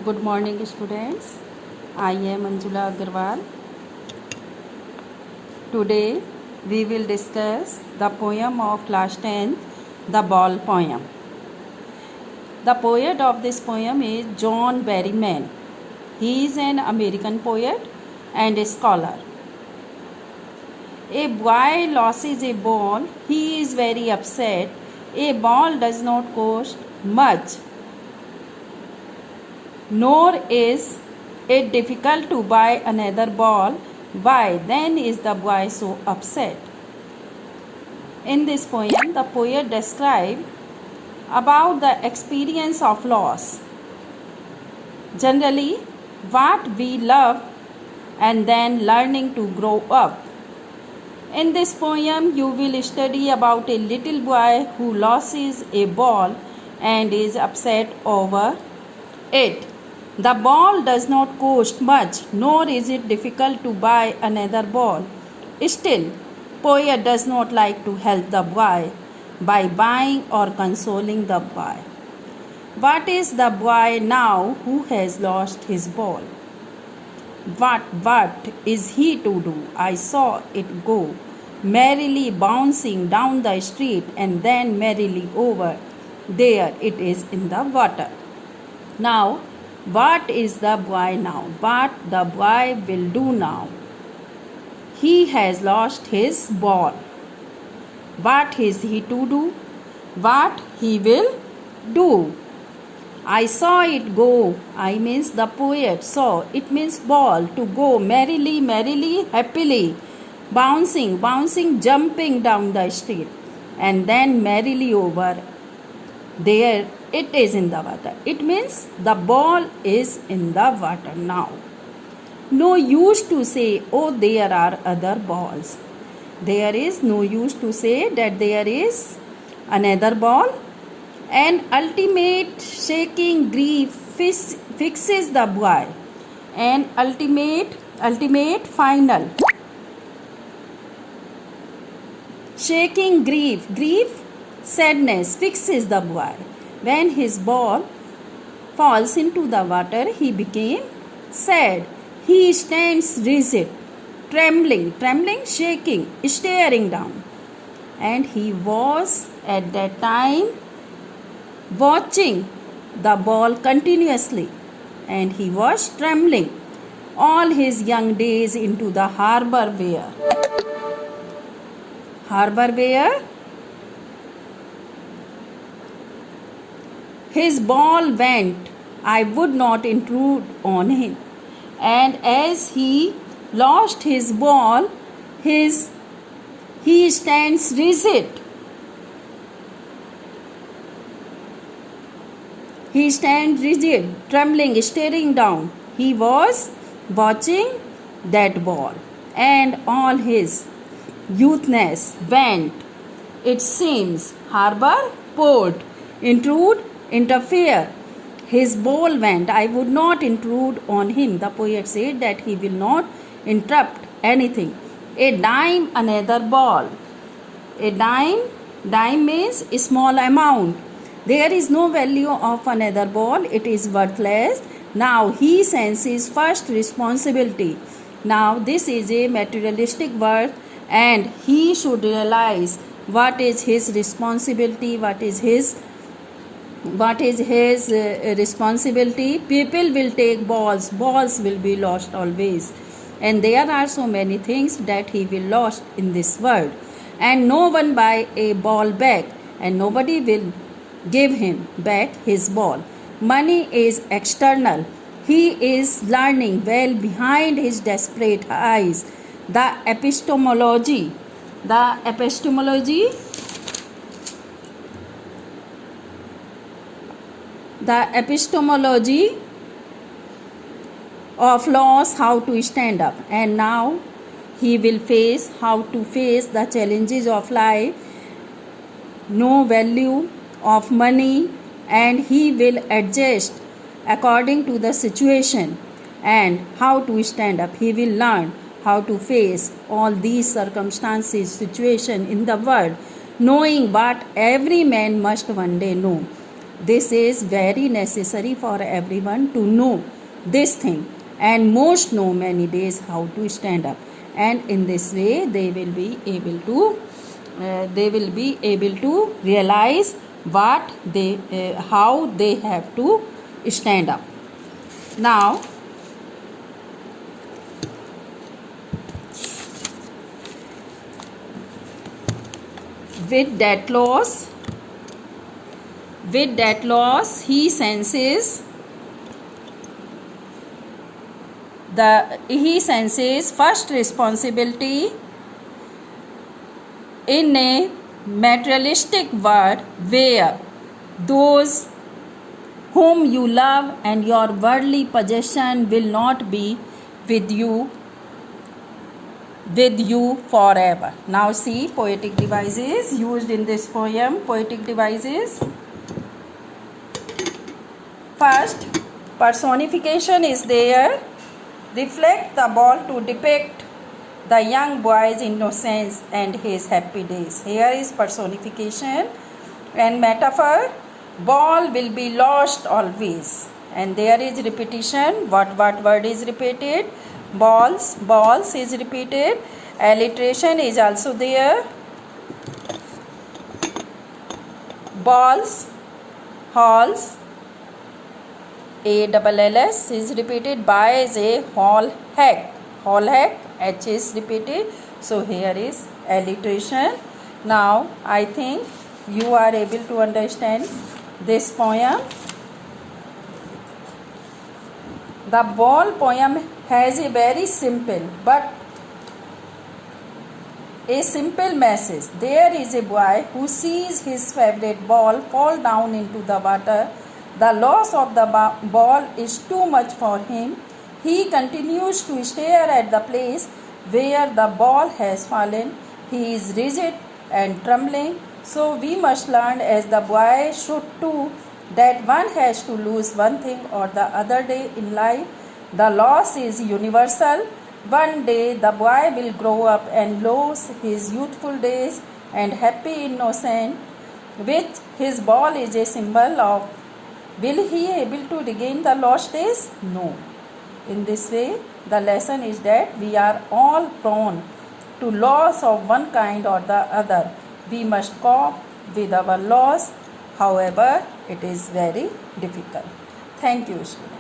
Good morning, students. I am Anjula Agarwal. Today we will discuss the poem of class 10th, The Ball Poem. The poet of this poem is John Berryman. He is an American poet and a scholar. A boy loses a ball. He is very upset. A ball does not cost much, nor is it difficult to buy another ball. Why then is the boy so upset? In this poem, the poet describes about the experience of loss. Generally, what we love and then learning to grow up. In this poem, you will study about a little boy who loses a ball and is upset over it. The ball does not cost much, nor is it difficult to buy another ball. Still, poet does not like to help the boy by buying or consoling the boy. What is the boy now who has lost his ball? What is he to do? I saw it go, merrily bouncing down the street and then merrily over. There it is in the water. Now, what is the boy now? What the boy will do now? He has lost his ball. What is he to do? What he will do? I saw it go. I means the poet saw. It means ball, to go merrily, merrily, happily, bouncing, jumping down the street, and then merrily over. There it is in the water. It means the ball is in the water now. No use to say, oh, there are other balls. There is no use to say that there is another ball. An ultimate shaking grief fixes the boy. An ultimate final shaking grief, sadness fixes the boy. When his ball falls into the water, he became sad. He stands rigid, trembling, shaking, staring down. And he was at that time watching the ball continuously, and he was trembling all his young days into the harbor where his ball went. I would not intrude on him. And as he lost his ball, he stands rigid. He stands rigid, trembling, staring down. He was watching that ball, and all his youthness went. It seems harbor, port, intrude, interfere. His ball went. I would not intrude on him. The poet said that he will not interrupt anything. A dime, another ball. A dime means a small amount. There is no value of another ball. It is worthless. Now he senses first responsibility. Now this is a materialistic word, and he should realize what is his responsibility, what is his responsibility. People will take balls will be lost always, and there are so many things that he will lost in this world, and no one buy a ball back, and nobody will give him back his ball. Money is external. He is learning well behind his desperate eyes. The epistemology of loss, how to stand up, and now he will face how to face the challenges of life. No value of money, and he will adjust according to the situation, and how to stand up. He will learn how to face all these circumstances, situation in the world, knowing what every man must one day know. This is very necessary for everyone to know this thing, and most know many days how to stand up, and in this way they will be able to realize what they how they have to stand up. Now with that loss he senses first responsibility in a materialistic world where those whom you love and your worldly possession will not be with you forever. Now see poetic devices used in this poem. Poetic devices. First, personification is there. Reflect the ball to depict the young boy's innocence and his happy days. Here is personification. And metaphor, ball will be lost always. And there is repetition. What word is repeated? Balls is repeated. Alliteration is also there. Balls, halls, ALLS is repeated. By is a hall hack, H is repeated. So here is alliteration. Now I think you are able to understand this poem. The ball poem has a very simple message. There is a boy who sees his favorite ball fall down into the water. The loss of the ball is too much for him. He continues to stare at the place where the ball has fallen. He is rigid and trembling. So we must learn, as the boy should too, that one has to lose one thing or the other day in life. The loss is universal. One day the boy will grow up and lose his youthful days and happy innocence, which his ball is a symbol of. Will he able to regain the lost days? No. In this way, the lesson is that we are all prone to loss of one kind or the other. We must cope with our loss. However, it is very difficult. Thank you, students.